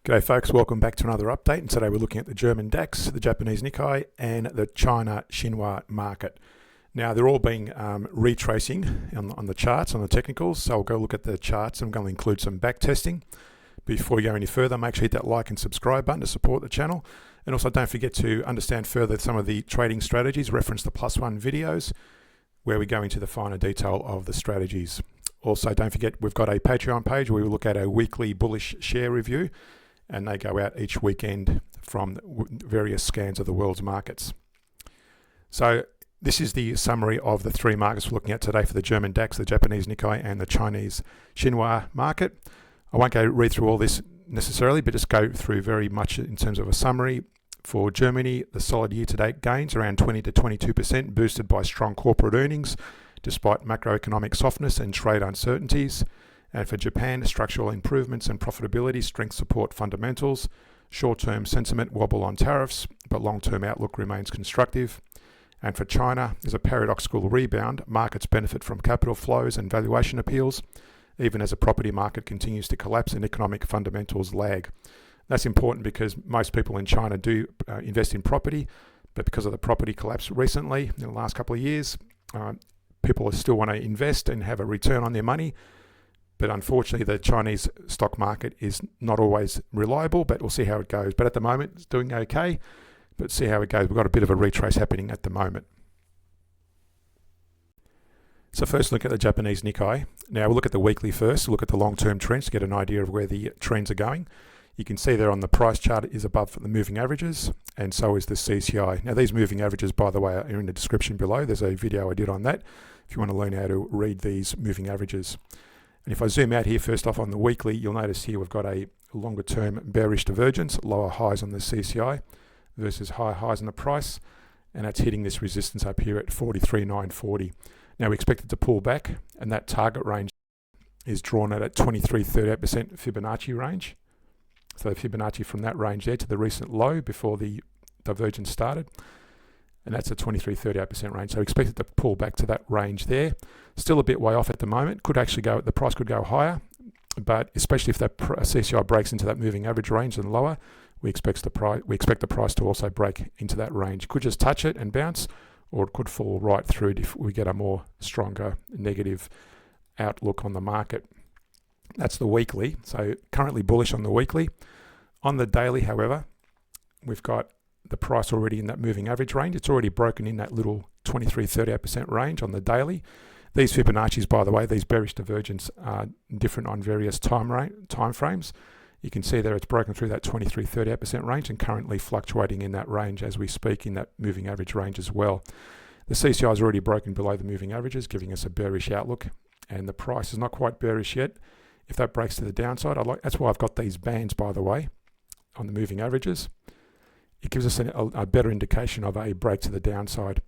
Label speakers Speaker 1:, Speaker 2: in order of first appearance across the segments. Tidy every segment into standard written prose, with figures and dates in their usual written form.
Speaker 1: G'day folks, welcome back to another update, and today we're looking at the German DAX, the Japanese Nikkei and the China Xinhua market. Now they're all being retracing on the charts, on the technicals, so I'll go look at the charts. I'm going to include some back testing. Before we go any further, make sure you hit that like and subscribe button to support the channel, and also don't forget to understand further some of the trading strategies. Reference the +1 videos where we go into the finer detail of the strategies. Also don't forget we've got a Patreon page where we look at a weekly bullish share review, and they go out each weekend from various scans of the world's markets. So this is the summary of the three markets we're looking at today for the German DAX, the Japanese Nikkei and the Chinese Xinhua market. I won't go read through all this necessarily, but just go through very much in terms of a summary. For Germany, the solid year-to-date gains around 20 to 22%, boosted by strong corporate earnings despite macroeconomic softness and trade uncertainties. And for Japan, structural improvements and profitability strength support fundamentals. Short-term sentiment wobble on tariffs, but long-term outlook remains constructive. And for China, there's a paradoxical rebound. Markets benefit from capital flows and valuation appeals, even as the property market continues to collapse and economic fundamentals lag. That's important because most people in China do invest in property, but because of the property collapse recently, in the last couple of years, people still want to invest and have a return on their money. But unfortunately, the Chinese stock market is not always reliable, but we'll see how it goes. But at the moment, it's doing okay, but see how it goes. We've got a bit of a retrace happening at the moment. So first look at the Japanese Nikkei. Now we'll look at the weekly first, look at the long-term trends to get an idea of where the trends are going. You can see there on the price chart is above the moving averages, and so is the CCI. Now these moving averages, by the way, are in the description below. There's a video I did on that if you want to learn how to read these moving averages. And if I zoom out here, first off on the weekly, you'll notice here we've got a longer term bearish divergence, lower highs on the CCI versus higher highs on the price, and that's hitting this resistance up here at 43,940. Now we expect it to pull back, and that target range is drawn at a 23-38% Fibonacci range. So the Fibonacci from that range there to the recent low before the divergence started, and that's a 23-38% range. So expect it to pull back to that range there. Still a bit way off at the moment. Could actually go, the price could go higher, but especially if that CCI breaks into that moving average range and lower, we expect the price to also break into that range. Could just touch it and bounce, or it could fall right through it if we get a more stronger negative outlook on the market. That's the weekly. So currently bullish on the weekly. On the daily, however, we've got the price already in that moving average range. It's already broken in that little 23-38% range on the daily. These Fibonacci's, by the way, these bearish divergence are different on various time frames. You can see there it's broken through that 23-38% range and currently fluctuating in that range as we speak, in that moving average range as well. The CCI is already broken below the moving averages, giving us a bearish outlook, and the price is not quite bearish yet. If that breaks to the downside, that's why I've got these bands, by the way, on the moving averages. It gives us a better indication of a break to the downside.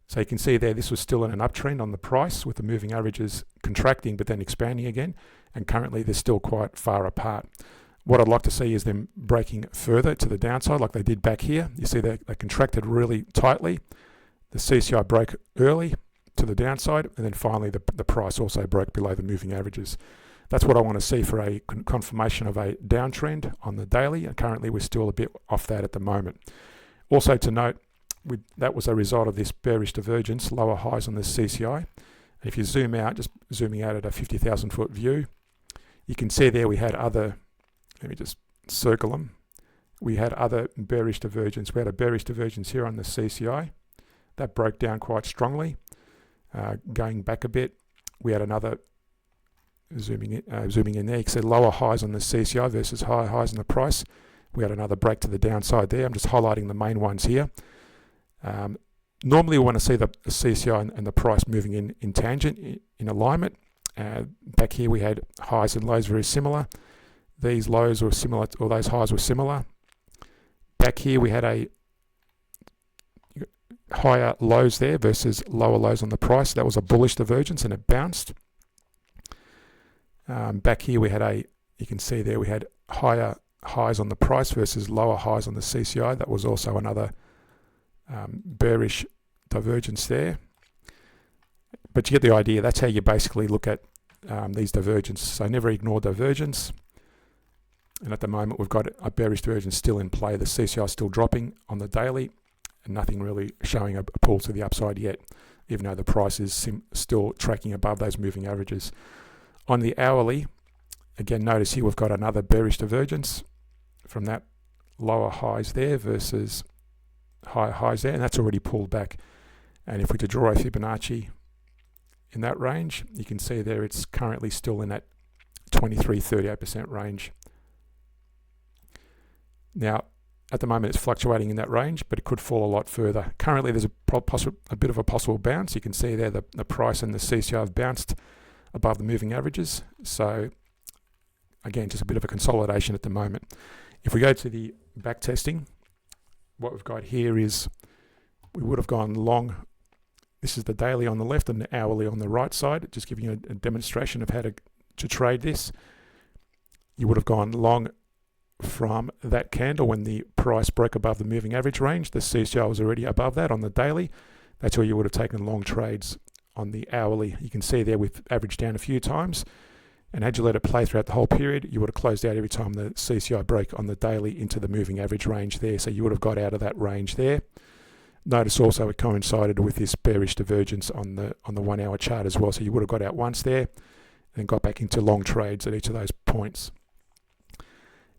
Speaker 1: So you can see there, this was still in an uptrend on the price with the moving averages contracting but then expanding again, and currently they're still quite far apart. What I'd like to see is them breaking further to the downside like they did back here. You see they contracted really tightly. The CCI broke early to the downside, and then finally the price also broke below the moving averages. That's what I want to see for a confirmation of a downtrend on the daily, and currently we're still a bit off that at the moment. Also to note, that was a result of this bearish divergence, lower highs on the CCI. And if you zoom out, just zooming out at a 50,000 foot view, you can see there we had other, let me just circle them. We had other bearish divergence. We had a bearish divergence here on the CCI. That broke down quite strongly. Going back a bit, we had another, zooming in there, you can see lower highs on the CCI versus higher highs in the price. We had another break to the downside there. I'm just highlighting the main ones here. Normally we want to see the CCI and the price moving in tangent, in alignment. Back here we had highs and lows very similar. These lows were similar, or those highs were similar. Back here we had a higher lows there versus lower lows on the price. That was a bullish divergence and it bounced. Back here we had you can see there we had higher highs on the price versus lower highs on the CCI. That was also another bearish divergence there. But you get the idea. That's how you basically look at these divergences. So never ignore divergence. And at the moment, we've got a bearish divergence still in play. The CCI is still dropping on the daily, and nothing really showing a pull to the upside yet, even though the price is still tracking above those moving averages. On the hourly, again, notice here we've got another bearish divergence from that lower highs there versus higher highs there, and that's already pulled back. And if we to draw a Fibonacci in that range, you can see there it's currently still in that 23-38% range. Now, at the moment it's fluctuating in that range, but it could fall a lot further. Currently there's a bit of a possible bounce. You can see there the price and the CCI have bounced above the moving averages. So again, just a bit of a consolidation at the moment. If we go to the back testing, what we've got here is we would have gone long. This is the daily on the left and the hourly on the right side, just giving you a demonstration of how to trade this. You would have gone long from that candle when the price broke above the moving average range. The CCI was already above that on the daily. That's where you would have taken long trades on the hourly. You can see there we've averaged down a few times, and had you let it play throughout the whole period, you would have closed out every time the CCI broke on the daily into the moving average range there. So you would have got out of that range there. Notice also it coincided with this bearish divergence on the 1 hour chart as well. So you would have got out once there and got back into long trades at each of those points.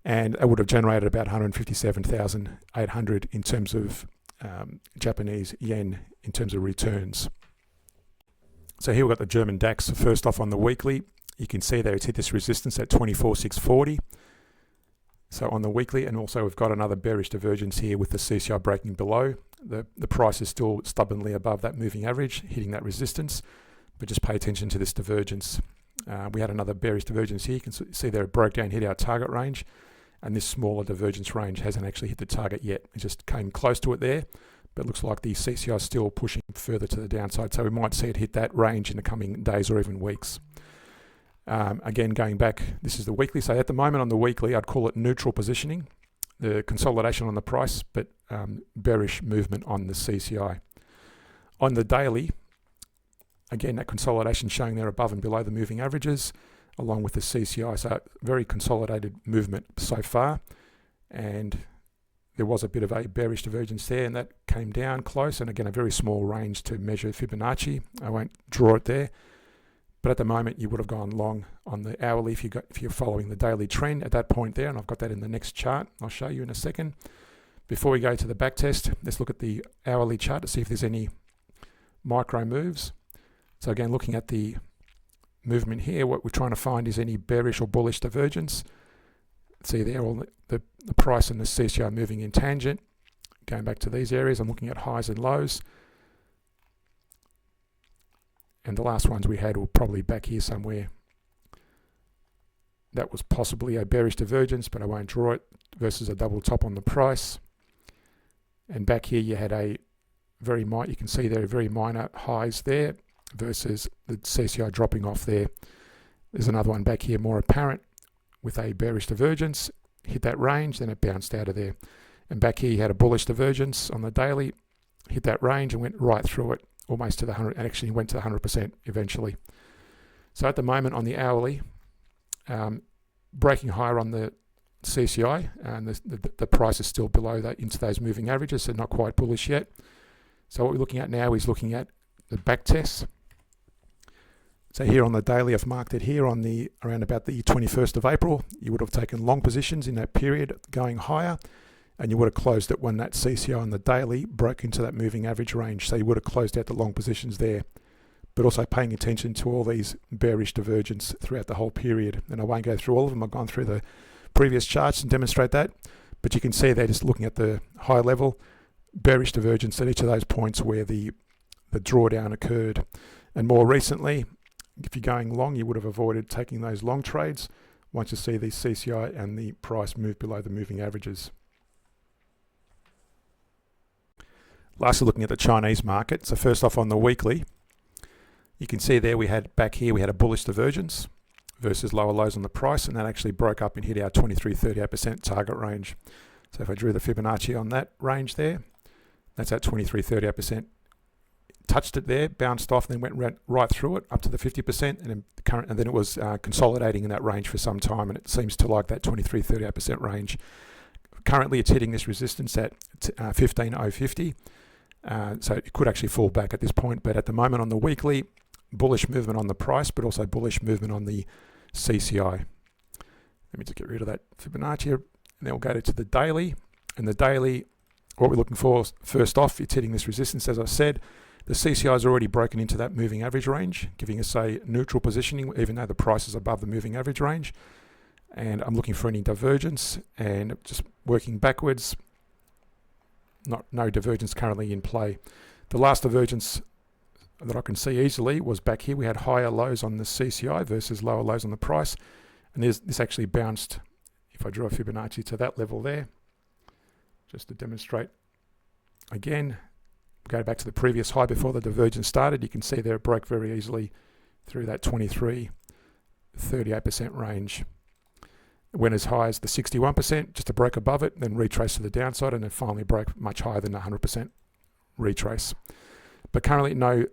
Speaker 1: And it would have generated about 157,800 in terms of Japanese yen in terms of returns. So here we've got the German DAX. First off on the weekly, you can see there it's hit this resistance at 24,640. So on the weekly, and also we've got another bearish divergence here with the CCI breaking below. The price is still stubbornly above that moving average, hitting that resistance, but just pay attention to this divergence. We had another bearish divergence here. You can see there it broke down, hit our target range, and this smaller divergence range hasn't actually hit the target yet. It just came close to it there, but it looks like the CCI is still pushing further to the downside, so we might see it hit that range in the coming days or even weeks. Again, going back, this is the weekly. So at the moment on the weekly, I'd call it neutral positioning, the consolidation on the price, but bearish movement on the CCI. On the daily, again, that consolidation showing there above and below the moving averages, along with the CCI. So very consolidated movement so far. And there was a bit of a bearish divergence there, and that came down close. And again, a very small range to measure Fibonacci. I won't draw it there. But at the moment, you would have gone long on the hourly if you're following the daily trend at that point there. And I've got that in the next chart. I'll show you in a second. Before we go to the back test, let's look at the hourly chart to see if there's any micro moves. So again, looking at the movement here, what we're trying to find is any bearish or bullish divergence. See there, all the price and the CCI moving in tangent. Going back to these areas, I'm looking at highs and lows. And the last ones we had were probably back here somewhere. That was possibly a bearish divergence, but I won't draw it, versus a double top on the price. And back here you had a you can see there are very minor highs there versus the CCI dropping off there. There's another one back here more apparent with a bearish divergence, hit that range, then it bounced out of there. And back here you had a bullish divergence on the daily, hit that range and went right through it, almost to the 100, and actually went to the 100% eventually. So at the moment on the hourly, breaking higher on the CCI, and the price is still below that into those moving averages, so not quite bullish yet. So what we're looking at now is looking at the back tests. So here on the daily, I've marked it here on the around about the 21st of April. You would have taken long positions in that period going higher, and you would have closed it when that CCI on the daily broke into that moving average range. So you would have closed out the long positions there, but also paying attention to all these bearish divergence throughout the whole period. And I won't go through all of them. I've gone through the previous charts and demonstrate that, but you can see there, just looking at the high level, bearish divergence at each of those points where the drawdown occurred. And more recently, if you're going long, you would have avoided taking those long trades once you see the CCI and the price move below the moving averages. Lastly, looking at the Chinese market. So first off on the weekly, you can see there we had a bullish divergence versus lower lows on the price, and that actually broke up and hit our 23-38% target range. So if I drew the Fibonacci on that range there, that's at 23-38% touched it there, bounced off, and then went right through it up to the 50%, and then it was consolidating in that range for some time, and it seems to like that 23-38% range. Currently, it's hitting this resistance at 15,050, so it could actually fall back at this point. But at the moment on the weekly, bullish movement on the price, but also bullish movement on the CCI. Let me just get rid of that Fibonacci, and then we'll go to the daily. And the daily, what we're looking for, first off, it's hitting this resistance, as I said. The CCI is already broken into that moving average range, giving us a neutral positioning, even though the price is above the moving average range. And I'm looking for any divergence, and just working backwards. No divergence currently in play. The last divergence that I can see easily was back here. We had higher lows on the CCI versus lower lows on the price. And this actually bounced, if I draw a Fibonacci to that level there, just to demonstrate again, go back to the previous high before the divergence started. You can see there it broke very easily through that 23-38% range. It went as high as the 61%, just to break above it, then retrace to the downside, and then finally broke much higher than 100% retrace. But currently no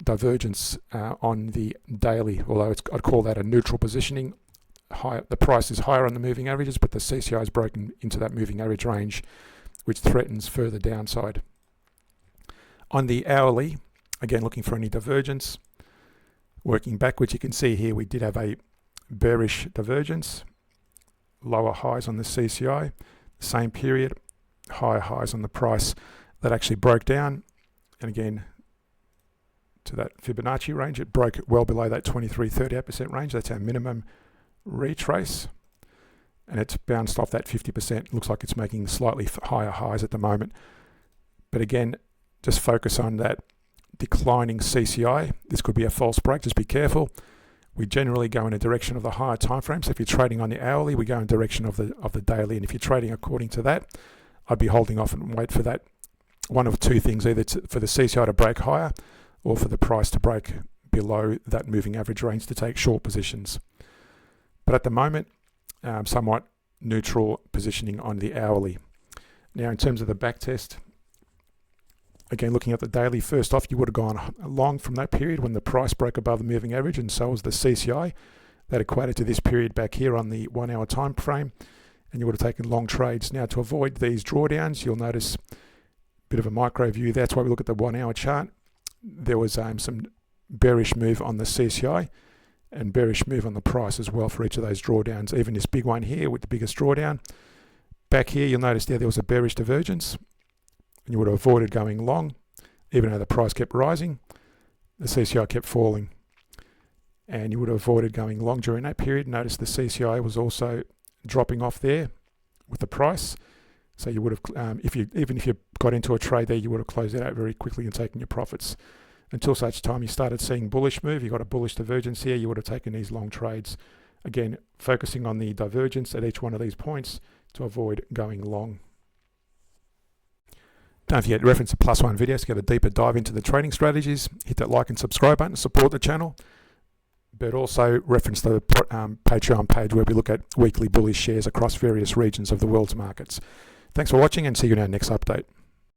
Speaker 1: divergence on the daily, although I'd call that a neutral positioning. The price is higher on the moving averages, but the CCI is broken into that moving average range, which threatens further downside. On the hourly, again looking for any divergence, working backwards, you can see here we did have a bearish divergence, lower highs on the CCI, same period, higher highs on the price. That actually broke down, and again to that Fibonacci range, it broke well below that 23-38% range. That's our minimum retrace, and it's bounced off that 50%. Looks like it's making slightly higher highs at the moment, but again, just focus on that declining CCI. This could be a false break, just be careful. We generally go in a direction of the higher time frame. So if you're trading on the hourly, we go in direction of the daily, and if you're trading according to that, I'd be holding off and wait for that one of two things, either for the CCI to break higher or for the price to break below that moving average range to take short positions. But at the moment, somewhat neutral positioning on the hourly. Now in terms of the back test, again looking at the daily, first off, you would have gone long from that period when the price broke above the moving average, and so was the CCI. That equated to this period back here on the 1 hour time frame, and you would have taken long trades. Now to avoid these drawdowns, you'll notice a bit of a micro view. That's why we look at the 1 hour chart. There was some bearish move on the CCI and bearish move on the price as well for each of those drawdowns. Even this big one here with the biggest drawdown. Back here, you'll notice there was a bearish divergence, and you would have avoided going long, even though the price kept rising, the CCI kept falling. And you would have avoided going long during that period. Notice the CCI was also dropping off there with the price. So you would have, even if you got into a trade there, you would have closed it out very quickly and taken your profits. Until such time you started seeing bullish move, you got a bullish divergence here, you would have taken these long trades. Again, focusing on the divergence at each one of these points to avoid going long. Don't forget to reference the +1 videos to get a deeper dive into the trading strategies. Hit that like and subscribe button to support the channel. But also reference the Patreon page where we look at weekly bullish shares across various regions of the world's markets. Thanks for watching, and see you in our next update.